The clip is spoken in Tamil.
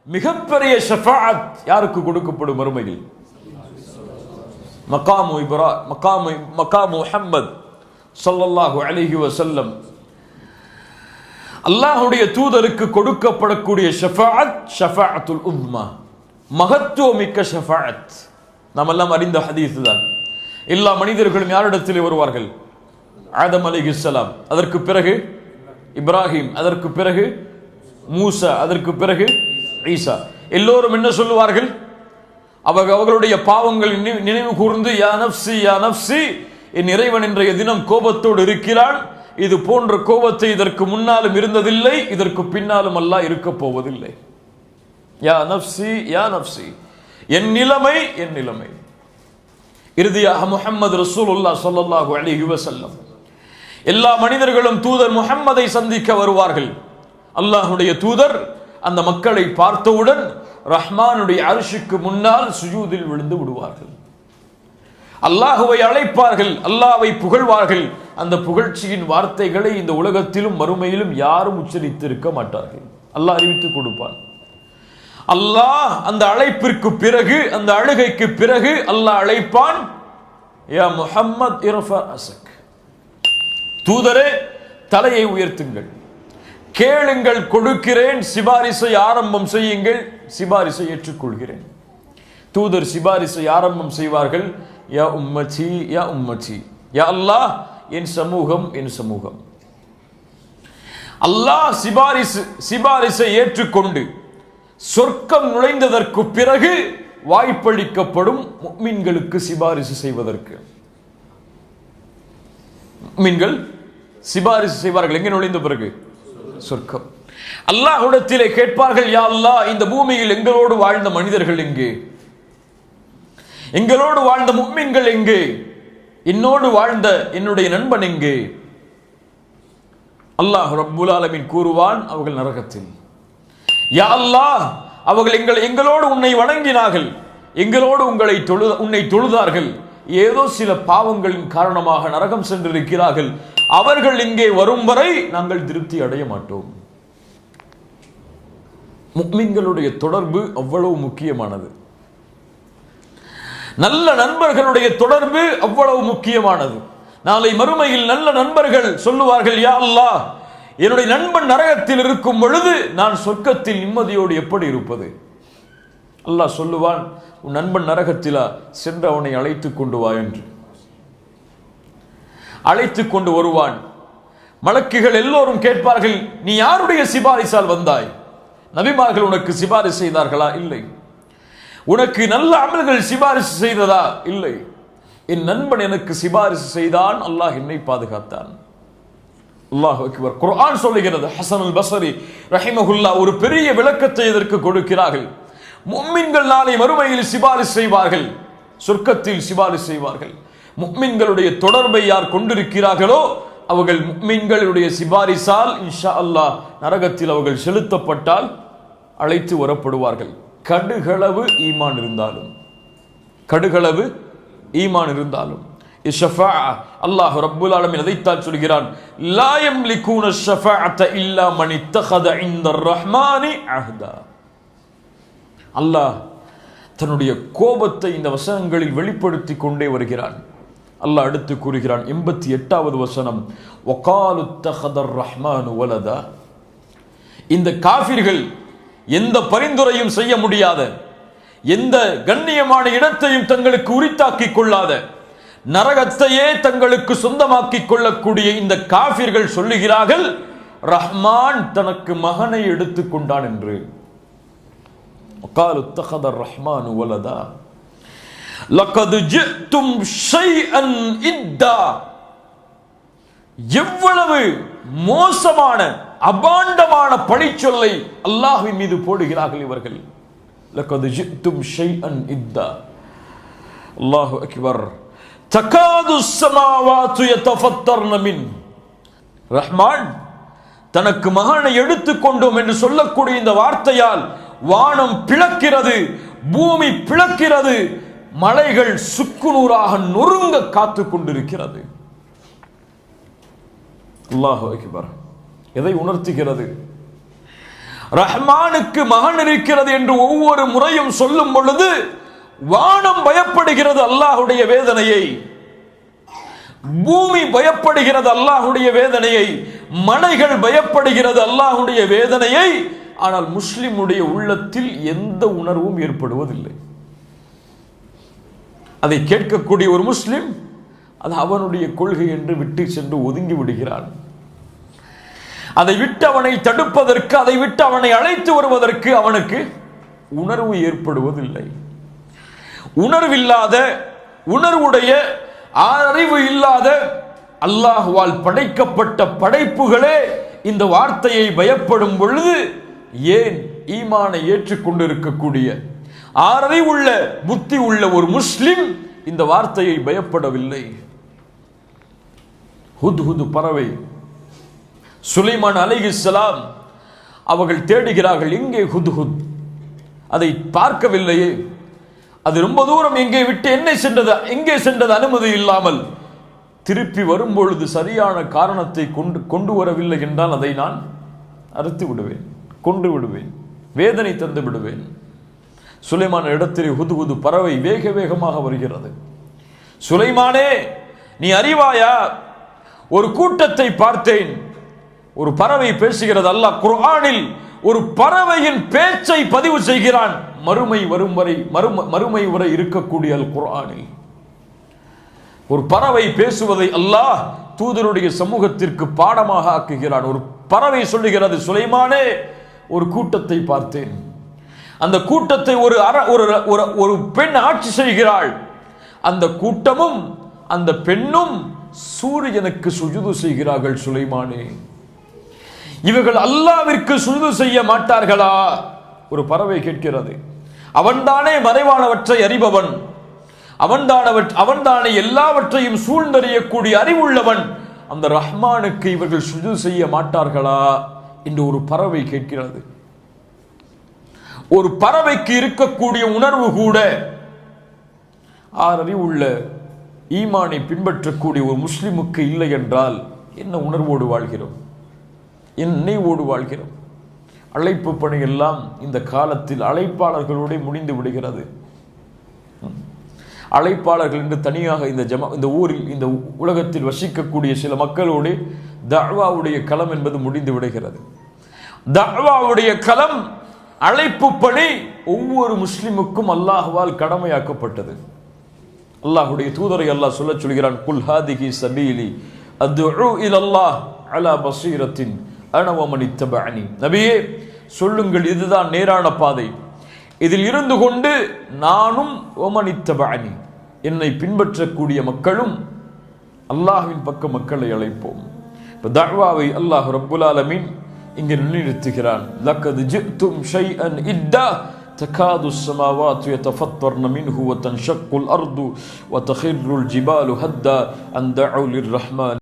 மிகப்பெரிய ஷஃபாஅத் யாருக்கு கொடுக்கப்படும் மறுமையில்? மகாமு முஹம்மது ஸல்லல்லாஹு அலைஹி வஸல்லம் அல்லாஹ்வுடைய தூதருக்கு கொடுக்கப்படக்கூடிய ஷஃபாஅத் ஷஃபாஅத்துல் உஸ்மா, மகத்துவமிக்க ஷஃபாஅத். நாம் எல்லாம் அறிந்த ஹதீஸ் தான். எல்லா மனிதர்களும் யாரிடத்திலே வருவார்கள்? ஆதம் அலைஹிஸ்ஸலாம், அதற்கு பிறகு இப்ராஹிம், அதற்கு பிறகு மூசா, அதற்கு பிறகு ஈசா. எல்லோரும் என்ன சொல்லுவார்கள்? அவர்களுடைய பாவங்கள் நினைவு கூர்ந்து யா நஃப்ஸி யா நஃப்ஸி, என் இறைவன் இன்றைய தினம் கோபத்தோடு இருக்கிறான், இது போன்ற கோபத்தை இதற்கு முன்னாலும் இருந்ததில்லை, இதற்கு பின்னாலும் அல்லாஹ் இருக்க போவதில்லை. யா நஃப்ஸி யா நஃப்ஸி, என் நிலைமை என் நிலைமை. இறுதியாக முஹம்மது ரசூலுல்லாஹ் ஸல்லல்லாஹு அலைஹி வஸல்லம் எல்லா மனிதர்களும் தூதர் முஹம்மதை சந்திக்க வருவார்கள். அல்லாஹ்வுடைய தூதர் அந்த மக்களை பார்த்தவுடன் ரஹ்மானுடைய அர்ஷுக்கு முன்னால் சுஜூதில் விழுந்து விடுவார்கள். அல்லாஹுவை அழைப்பார்கள், அல்லாஹ்வை புகழ்வார்கள். அந்த புகழ்ச்சியின் வார்த்தைகளை இந்த உலகத்திலும் மறுமையிலும் யாரும் உச்சரித்திருக்க மாட்டார்கள். அல்லாஹ் அறிவித்துக் கொடுப்பான். அல்லாஹ் அந்த அழைப்பிற்கு பிறகு, அந்த அழுகைக்கு பிறகு அல்லாஹ் அழைப்பான், யா முஹம்மத் இர்ஃபா அஸக், தூதரே தலையை உயர்த்துங்கள், கேளுங்கள் கொடுக்கிறேன், சிபாரிசை ஆரம்பம் செய்யுங்கள், சிபாரிசை ஏற்றுக்கொள்கிறேன். தூதர் சிபாரிசை ஆரம்பம் செய்வார்கள். யா உம்மதி யா உம்மதி, யா அல்லாஹ் என் சமூகம் என் சமூகம். அல்லாஹ் சிபாரிசை ஏற்றுக்கொண்டு சொர்க்கம் நுழைந்ததற்கு பிறகு வாய்ப்பளிக்கப்படும் முஃமின்களுக்கு சிபாரிசு செய்வதற்கு. முஃமின்கள் சிபாரிசு செய்வார்கள். எங்கே நுழைந்த பிறகு? சொர்க்கம். அல்லாஹ்விடத்திலே கேட்பார்கள், யா அல்லாஹ் இந்த பூமியில் எங்களோடு வாழ்ந்த மனிதர்கள் எங்கே? எங்களோடு வாழ்ந்த முஃமின்கள் எங்கே? என்னோடு வாழ்ந்த என்னுடைய நண்பன் எங்கே? அல்லாஹ் ரப்புல் ஆலமீன் கூறுவான், அவர்கள் நரகத்தில். யா அல்லாஹ் அவர்கள் எங்களோடு உன்னை வணங்கினார்கள், எங்களோடு உன்னை தொழுதார்கள், ஏதோ சில பாவங்களின் காரணமாக நரகம் சென்றிருக்கிறார்கள், அவர்கள் இங்கே வரும் வரை நாங்கள் திருப்தி அடைய மாட்டோம். முஃமின்களுடைய தொடர்பு அவ்வளவு முக்கியமானது. நல்ல நண்பர்களுடைய தொடர்பு அவ்வளவு முக்கியமானது. நாளை மறுமையில் நல்ல நண்பர்கள் சொல்லுவார்கள், யா அல்லாஹ் என்னுடைய நண்பன் நரகத்தில் இருக்கும் பொழுது நான் சொர்க்கத்தில் நிம்மதியோடு எப்படி இருப்பது? அல்லாஹ் சொல்லுவான், உன் நண்பன் நரகத்திலா, சென்று அவனை அழைத்து கொண்டு வா என்று. அழைத்து கொண்டு வருவான். மலக்குகள் எல்லோரும் கேட்பார்கள், நீ யாருடைய சிபாரிசால் வந்தாய்? நபிமார்கள் உனக்கு சிபாரிசு செய்தார்களா? இல்லை. உனக்கு நல்ல அமல்கள் சிபாரிசு செய்ததா? இல்லை. என் நண்பன் எனக்கு சிபாரிசு செய்தான், அல்லாஹ் என்னை பாதுகாத்தான். அல்லாஹ் அக்பர். குர்ஆன் சொல்லுகிறது, ஹஸன் அல் பஸ்ரி ரஹிமஹுல்லாஹ் ஒரு பெரிய விளக்கத்தை இதற்கு கொடுக்கிறார்கள். முஃமின்கள் நாளை மறுமையில் சிபாரிசு செய்வார்கள், சொர்க்கத்தில் சிபாரிசு செய்வார்கள். முஃமின்களுடைய தொடர்பை யார் கொண்டிருக்கிறார்களோ அவர்கள் முஃமின்களுடைய சிபாரிசால் இன்ஷா அல்லாஹ் நரகத்தில் அவர்கள் செலுத்தப்பட்டால் அழைத்து வரப்படுவார்கள். கடுகளவு ஈமான் இருந்தாலும், கடுகளவு ஈமான் இருந்தாலும். அல்லாஹ் ரப்புல் ஆலமீன் அதைத்தான் சொல்கிறான், லா யம்லிகூன ஷஃபாஅத இல்லா மன் இத்தகத இன்தர் ரஹ்மானி அஹ்தா. அல்லாஹ் தன்னுடைய கோபத்தை இந்த வசனங்களில் வெளிப்படுத்தி கொண்டே வருகிறான். அல்லாஹ் அடுத்து கூறுகிறான், 88வது வசனம், வகாலு இத்தகதர் ரஹ்மானு வலதா. இந்த காஃபிர்கள் எந்த பரிந்துரையும் செய்ய முடியாத, எந்த கண்ணியமான இடத்தையும் தங்களுக்கு உரித்தாக்கிக் கொள்ளாத, நரகத்தையே தங்களுக்கு சொந்தமாக்கிக் கொள்ளக்கூடிய இந்த காஃபிர்கள் சொல்லுகிறார்கள், ரஹ்மான் தனக்கு மகனை எடுத்துக் கொண்டான் என்று. வகாலு இத்தகதர் ரஹ்மானு வலதா லகத் ஜிஅ்தும் ஷைஅன் இத்தா. எவ்வளவு மோசமான அபாண்டமான பழிச்சொல்லை அல்லாஹ்வின் மீது போடுகிறார்கள் இவர்கள். லகத் ஜிஅ்தும் ஷைஅன் இத்தா. அல்லாஹு அக்பர். தகாது ஸமாவாத்து யதஃபத்தர்ன மின். ரஹ்மான் தனக்கு மகனை எடுத்துக் கொண்டோம் என்று சொல்லக்கூடிய இந்த வார்த்தையால் வானம் பிளக்கிறது, பூமி பிளக்கிறது, மலைகள் சுக்குநூறாக நொறுங்க காத்து கொண்டிருக்கிறது. அல்லாஹு அக்பர். எதை உணர்த்துகிறது? ரஹ்மானுக்கு மகன் இருக்கிறது என்று ஒவ்வொரு முறையும் சொல்லும் பொழுது வானம் பயப்படுகிறது அல்லாஹ்வுடைய வேதனையை, பூமி பயப்படுகிறது அல்லாஹ்வுடைய வேதனையை, மலைகள் பயப்படுகிறது அல்லாஹ்வுடைய வேதனையை. ஆனால் முஸ்லிமுடைய உள்ளத்தில் எந்த உணர்வும் ஏற்படுவதில்லை. அதை கேட்கக்கூடிய ஒரு முஸ்லிம் அது அவனுடைய கொள்கை என்று விட்டு சென்று ஒதுங்கி விடுகிறான். அதை விட்டு அவனை தடுப்பதற்கு, அதை விட்டு அவனை அழைத்து வருவதற்கு அவனுக்கு உணர்வு ஏற்படுவதில்லை. உணர்வில்லாத, உணர்வுடைய, அறிவு இல்லாத அல்லாஹ்வால் படைக்கப்பட்ட படைப்புகளே இந்த வார்த்தையை பயப்படும் பொழுது ஏன் ஈமானை ஏற்றுக்கொண்டிருக்கக்கூடிய அறிவுள்ள புத்தி உள்ள ஒரு முஸ்லிம் இந்த வார்த்தையை பயப்படவில்லை? ஹுத்ஹுத் பறவை, சுலைமான் அலைஹிஸ்ஸலாம் அவர்கள் தேடுகிறார்கள், எங்கே ஹுத்ஹுத்? அதை பார்க்கவில்லையே. அது ரொம்ப தூரம் எங்கே விட்டு எங்கே சென்றது அனுமதி இல்லாமல் திருப்பி வரும்பொழுது சரியான காரணத்தை கொண்டு வரவில்லை என்றால் அதை நான் அறுத்து விடுவேன், கொன்று விடுவேன், வேதனை தந்து விடுவேன். சுலைமான் இடத்திலே ஹுத்ஹுத் பறவை வேக வேகமாக வருகிறது. சுலைமானே, நீ அறிவாயா? ஒரு கூட்டத்தை பார்த்தேன். ஒரு பறவை பேசுகிறது. அல்லாஹ் குர்ஆனில் ஒரு பறவையின் பேச்சை பதிவு செய்கிறான். மறுமை வரை இருக்கக்கூடிய அல் குர்ஆனில் ஒரு பறவை பேசுவதை அல்லாஹ் தூதருடைய சமூகத்திற்கு பாடமாக ஆக்குகிறான். ஒரு பறவை சொல்லுகிறது, சுலைமானே, ஒரு கூட்டத்தை பார்த்தேன். அந்த கூட்டத்தை ஒரு பெண் ஆட்சி செய்கிறாள். அந்த கூட்டமும் அந்த பெண்ணும் சூரியனுக்கு சுஜூது செய்கிறார்கள். சுலைமானே, இவர்கள் அல்லாஹ்விற்கு சுஜூது செய்ய மாட்டார்களா? ஒரு பறவை கேட்கிறது. அவன்தானே மறைவானவற்றை அறிபவன், அவன்தானே எல்லாவற்றையும் சூழ்ந்தறியக்கூடிய அறிவுள்ளவன். அந்த ரஹ்மானுக்கு இவர்கள் சுஜூது செய்ய மாட்டார்களா என்று ஒரு பறவை கேட்கிறது. ஒரு பறவைக்கு இருக்கக்கூடிய உணர்வு கூட அறிவுள்ள ஈமானை பின்பற்றக்கூடிய ஒரு முஸ்லிமுக்கு இல்லை என்றால் என்ன உணர்வோடு வாழ்கிறோம், என் நினைவோடு வாழ்கிறோம்? அழைப்பு பணி எல்லாம் இந்த காலத்தில் அழைப்பாளர்களோடு முடிந்து விடுகிறது. அழைப்பாளர்கள் என்று தனியாக இந்த ஊரில், இந்த உலகத்தில் வசிக்கக்கூடிய சில மக்களோடு தஅவாவுடைய களம் என்பது முடிந்து விடுகிறது. தஅவாவுடைய களம், அழைப்பு பணி ஒவ்வொரு முஸ்லிமுக்கும் அல்லாஹ்வால் கடமையாக்கப்பட்டது. அல்லாஹ்வுடைய தூதரை அல்லாஹ் சொல்கிறான், குல் ஹாதிஹி சபீலி அத்உ இலல்லாஹ் அலா பஸீரத்தின் அன வமன் இத்தபஅனி. நபியே, சொல்லுங்கள், இதுதான் நேரான பாதை, இதில் இருந்து கொண்டு நானும் வமன் இத்தபஅனி, என்னை பின்பற்றக்கூடிய மக்களும் அல்லாஹ்வின் பக்க மக்களை அழைப்போம். தஅவாவை அல்லாஹ் ரப்புல் ஆலமீன் இங்கே நிறுத்துகிறான். லக்கத் ஜிஅ்தும் ஷைஅன் இத்தா தகாது السماوات يتفطرن منه وتنشق الأرض وتخر الجبال هدا أن دعوا للرحمن